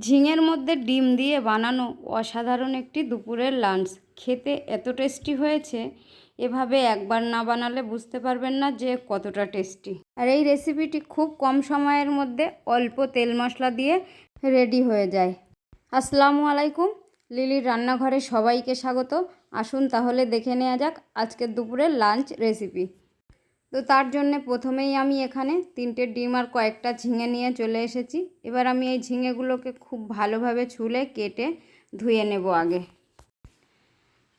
ঝিঙের মধ্যে ডিম দিয়ে বানানো অসাধারণ একটি দুপুরের লাঞ্চ খেতে এত টেস্টি হয়েছে, এভাবে একবার না বানালে বুঝতে পারবেন না যে কতটা টেস্টি। আর এই রেসিপিটি খুব কম সময়ের মধ্যে অল্প তেল মশলা দিয়ে রেডি হয়ে যায়। আসসালামু আলাইকুম, লিলির রান্নাঘরে সবাইকে স্বাগত। আসুন তাহলে দেখে নেওয়া যাক আজকের দুপুরের লাঞ্চ রেসিপি। তো তার জন্যে প্রথমেই আমি এখানে 3টে ডিম আর কয়েকটা ঝিঙে নিয়ে চলে এসেছি। এবার আমি এই ঝিঙেগুলোকে খুব ভালোভাবে ছুলে কেটে ধুয়ে নেব আগে।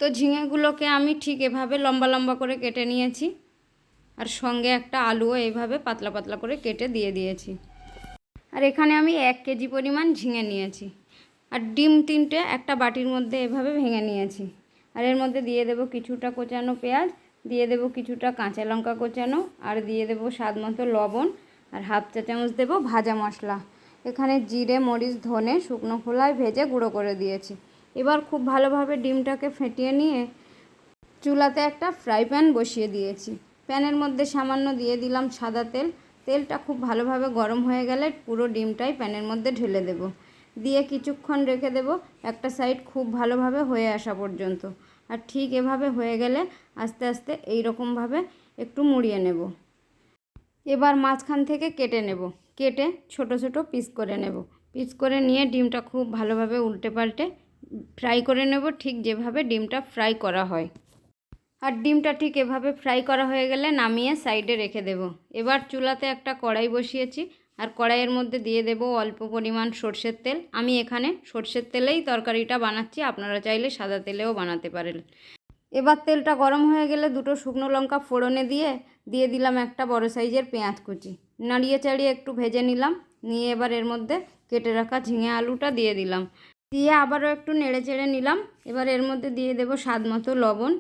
তো ঝিঙেগুলোকে আমি ঠিক এভাবে লম্বা লম্বা করে কেটে নিয়েছি, আর সঙ্গে একটা আলুও এইভাবে পাতলা পাতলা করে কেটে দিয়ে দিয়েছি। আর এখানে আমি 1 কেজি পরিমাণ ঝিঙে নিয়েছি, আর ডিম 3টে একটা বাটির মধ্যে এভাবে ভেঙে নিয়েছি। আর এর মধ্যে দিয়ে দেব কিছুটা কোচানো পেঁয়াজ, দিয়ে দেব কিছুটা কাঁচা লঙ্কা কোচানো, আর দিয়ে দেব স্বাদ মতো লবণ, আর হাফ চা চামচ দেব ভাজা মশলা। এখানে জিরে, মরিচ, ধনে শুকনো খোলায় ভেজে গুঁড়ো করে দিয়েছি। এবার খুব ভালোভাবে ডিমটাকে ফেটিয়ে নিয়ে চুলাতে একটা ফ্রাই প্যান বসিয়ে দিয়েছি। প্যানের মধ্যে সামান্য দিয়ে দিলাম সাদা তেল। তেলটা খুব ভালোভাবে গরম হয়ে গেলে পুরো ডিমটাই প্যানের মধ্যে ঢেলে দেব, দিয়ে কিছুক্ষণ রেখে দেব একটা সাইড খুব ভালোভাবে হয়ে আসা পর্যন্ত। আর ঠিক এভাবে হয়ে গেলে আস্তে আস্তে এই রকমভাবে একটু মুড়িয়ে নেব। এবার মাঝখান থেকে কেটে নেব, কেটে ছোট ছোট পিস করে নেব। পিস করে নিয়ে ডিমটা খুব ভালোভাবে উল্টে পাল্টে ফ্রাই করে নেব, ঠিক যেভাবে ডিমটা ফ্রাই করা হয়। আর ডিমটা ঠিক এভাবে ফ্রাই করা হয়ে গেলে নামিয়ে সাইডে রেখে দেব। এবার চুলাতে একটা কড়াই বসিয়েছি, আর কড়াইয়ের মধ্যে দিয়ে দেব অল্প পরিমাণ সরষের তেল। আমি এখানে সরষের তেলেই তরকারিটা বানাচ্ছি, আপনারা চাইলে সাদা তেলেও বানাতে পারেন। এবার তেলটা গরম হয়ে গেলে 2টো শুকনো লঙ্কা ফোড়নে দিয়ে দিলাম একটা বড় সাইজের পেঁয়াজ কুচি। নাড়িয়ে চাড়িয়ে একটু ভেজে নিলাম, নিয়ে এবার এর মধ্যে কেটে রাখা ঝিঙে আলুটা দিয়ে দিলাম, দিয়ে আবারও একটু নেড়ে চেড়ে নিলাম। এবার এর মধ্যে দিয়ে দেব স্বাদ মতো লবণ,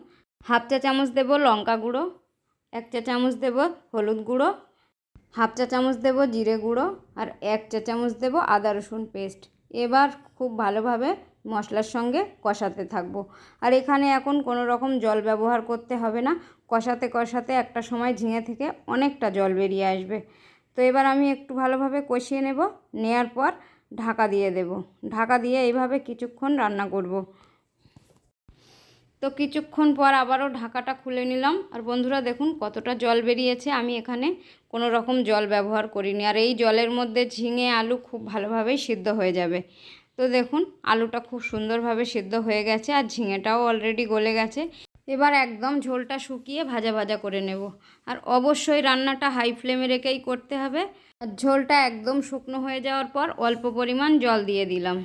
হাফ চা চামচ দেব লঙ্কা গুঁড়ো, 1 চা চামচ দেব হলুদ গুঁড়ো, হাফ চা চামচ দেব জিরে গুঁড়ো, আর 1 চা চামচ দেব আদা রসুন পেস্ট। এবার খুব ভালোভাবে মশলার সঙ্গে কষাতে থাকবো। আর এখানে এখন কোনো রকম জল ব্যবহার করতে হবে না। কষাতে কষাতে একটা সময় ঝিঙে থেকে অনেকটা জল বেরিয়ে আসবে। তো এবার আমি একটু ভালোভাবে কষিয়ে নেব, নেওয়ার পর ঢাকা দিয়ে দেব। ঢাকা দিয়ে এইভাবে কিছুক্ষণ রান্না করব। তো কিছুক্ষণ পর আবারও ঢাকাটা খুলে নিলাম, আর বন্ধুরা দেখুন কতটা জল বেরিয়েছে। আমি এখানে কোনো রকম জল ব্যবহার করিনি, আর এই জলের মধ্যে ঝিঙে আলু খুব ভালোভাবেই সিদ্ধ হয়ে যাবে। তো দেখুন আলুটা খুব সুন্দরভাবে সিদ্ধ হয়ে গেছে, আর ঝিঙেটাও অলরেডি গলে গেছে। এবার একদম ঝোলটা শুকিয়ে ভাজা ভাজা করে নেব। আর অবশ্যই রান্নাটা হাই ফ্লেমে রেখেই করতে হবে। আর ঝোলটা একদম শুকনো হয়ে যাওয়ার পর অল্প পরিমাণ জল দিয়ে দিলাম।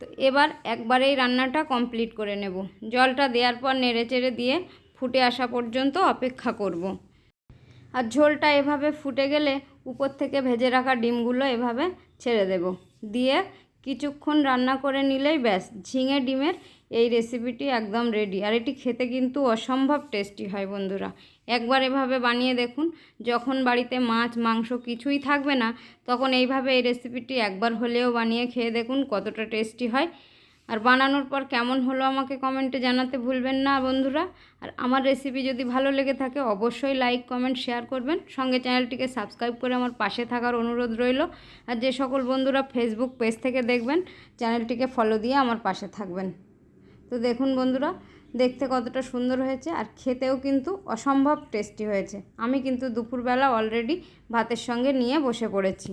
তো এবার একবারেই রান্নাটা কমপ্লিট করে নেব। জলটা দেওয়ার পর নেড়েচেড়ে দিয়ে ফুটে আসা পর্যন্ত অপেক্ষা করব। আর ঝোলটা এভাবে ফুটে গেলে উপর থেকে ভেজে রাখা ডিমগুলো এভাবে ছেড়ে দেব, দিয়ে কিছুক্ষণ রান্না করে নিলেই ব্যাস ঝিঙে ডিমের এই রেসিপিটি একদম রেডি। আর এটি খেতে কিন্তু অসম্ভব টেস্টি হয় বন্ধুরা। একবার এভাবে বানিয়ে দেখুন, যখন বাড়িতে মাছ মাংস কিছুই থাকবে না, তখন এইভাবে এই রেসিপিটি একবার হলেও বানিয়ে খেয়ে দেখুন কতটা টেস্টি হয়। আর বানানোর পর কেমন হলো আমাকে কমেন্টে জানাতে ভুলবেন না বন্ধুরা। আর আমার রেসিপি যদি ভালো লেগে থাকে অবশ্যই লাইক কমেন্ট শেয়ার করবেন, সঙ্গে চ্যানেলটিকে সাবস্ক্রাইব করে আমার পাশে থাকার অনুরোধ রইল। আর যে সকল বন্ধুরা ফেসবুক পেজ থেকে দেখবেন, চ্যানেলটিকে ফলো দিয়ে আমার পাশে থাকবেন। তো দেখুন বন্ধুরা দেখতে কতটা সুন্দর হয়েছে, আর খেতেও কিন্তু অসম্ভব টেস্টি হয়েছে। আমি কিন্তু দুপুরবেলা অলরেডি ভাতের সঙ্গে নিয়ে বসে পড়েছি।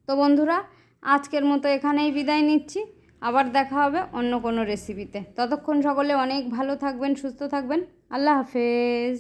তো বন্ধুরা আজকের মতো এখানেই বিদায় নিচ্ছি, আবার দেখা হবে অন্য কোনো রেসিপিতে। ততক্ষণ সকলে অনেক ভালো থাকবেন, সুস্থ থাকবেন। আল্লাহ হাফেজ।